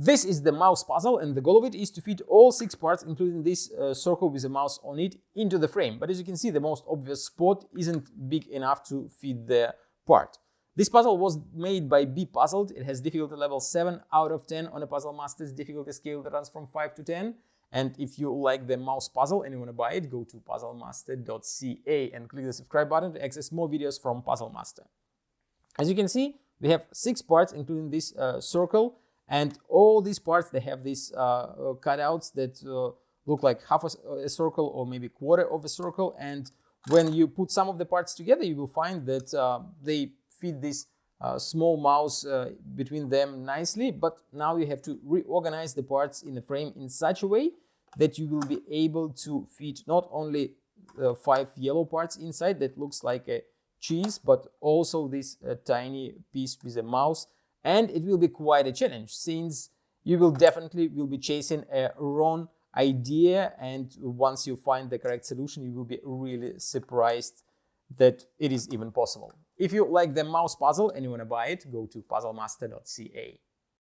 This is the mouse puzzle, and the goal of it is to fit all 6 parts, including this circle with a mouse on it, into the frame. But as you can see, the most obvious spot isn't big enough to fit the part. This puzzle was made by Bpuzzled. It has difficulty level 7 out of 10 on a Puzzle Masters difficulty scale that runs from 5 to 10. And if you like the mouse puzzle and you want to buy it, go to puzzlemaster.ca and click the subscribe button to access more videos from Puzzle Master. As you can see, we have 6 parts, including this circle. And all these parts, they have these cutouts that look like half a circle or maybe quarter of a circle. And when you put some of the parts together, you will find that they fit this small mouse between them nicely. But now you have to reorganize the parts in the frame in such a way that you will be able to fit not only 5 yellow parts inside that looks like a cheese, but also this tiny piece with a mouse. And it will be quite a challenge, since you will definitely be chasing a wrong idea, and once you find the correct solution, you will be really surprised that it is even possible. If you like the mouse puzzle and you want to buy it, go to puzzlemaster.ca.